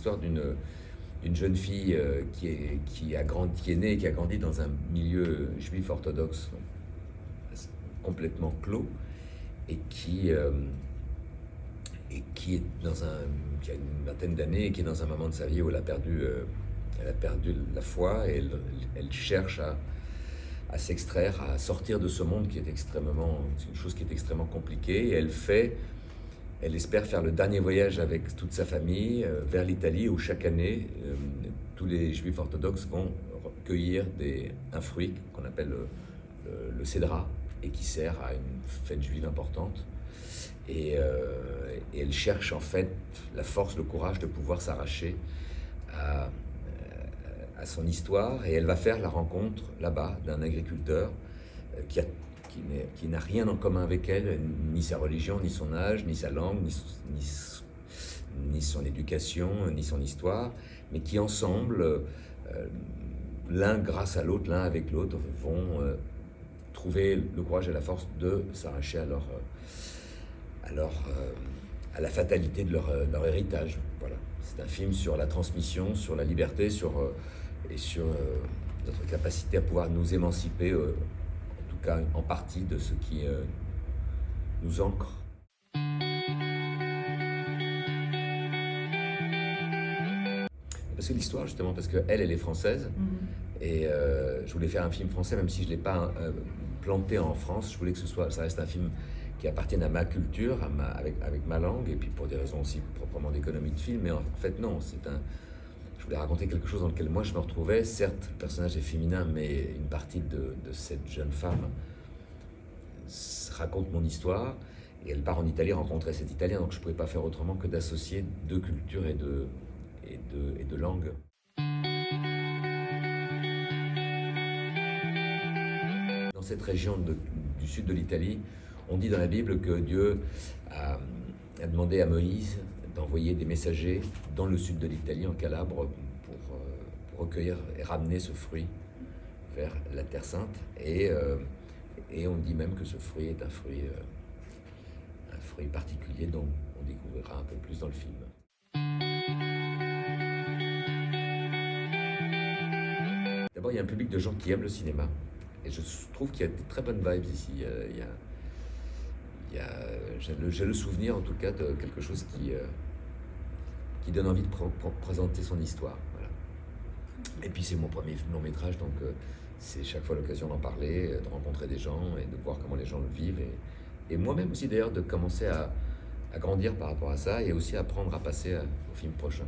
l'histoire d'une jeune fille qui est née et qui a grandi dans un milieu juif orthodoxe complètement clos et qui est qui a une vingtaine d'années et qui est dans un moment de sa vie où elle a perdu la foi et elle cherche à s'extraire, à sortir de ce monde qui est c'est une chose qui est extrêmement compliquée, et elle espère faire le dernier voyage avec toute sa famille vers l'Italie, où chaque année tous les juifs orthodoxes vont cueillir un fruit qu'on appelle le cédra, et qui sert à une fête juive importante. Et elle cherche en fait la force, le courage de pouvoir s'arracher à son histoire, et elle va faire la rencontre là-bas d'un agriculteur qui n'a rien en commun avec elle, ni sa religion, ni son âge, ni sa langue, ni son éducation, ni son histoire, mais qui ensemble, l'un grâce à l'autre, l'un avec l'autre, vont trouver le courage et la force de s'arracher à la fatalité de leur héritage. Voilà. C'est un film sur la transmission, sur la liberté, sur notre capacité à pouvoir nous émanciper, en tout cas en partie, de ce qui nous ancre. Parce que l'histoire, justement, parce qu'elle est française, et je voulais faire un film français, même si je ne l'ai pas planté en France. Je voulais que ça reste un film qui appartienne à ma culture, avec ma langue, et puis pour des raisons aussi proprement d'économie de film. Mais en fait, non, je voulais raconter quelque chose dans lequel moi je me retrouvais. Certes, le personnage est féminin, mais une partie de cette jeune femme raconte mon histoire, et elle part en Italie rencontrer cet Italien, donc je ne pouvais pas faire autrement que d'associer deux cultures et de langues. Dans cette région du sud de l'Italie, on dit dans la Bible que Dieu a demandé à Moïse d'envoyer des messagers dans le sud de l'Italie, en Calabre, pour recueillir et ramener ce fruit vers la Terre Sainte. Et on dit même que ce fruit est un fruit particulier dont on découvrira un peu plus dans le film. D'abord, il y a un public de gens qui aiment le cinéma, et je trouve qu'il y a de très bonnes vibes ici. J'ai le souvenir, en tout cas, de quelque chose qui donne envie de présenter son histoire. Voilà. Et puis c'est mon premier long métrage, donc c'est chaque fois l'occasion d'en parler, de rencontrer des gens et de voir comment les gens le vivent. Et moi-même aussi, d'ailleurs, de commencer à grandir par rapport à ça, et aussi apprendre à passer au film prochain.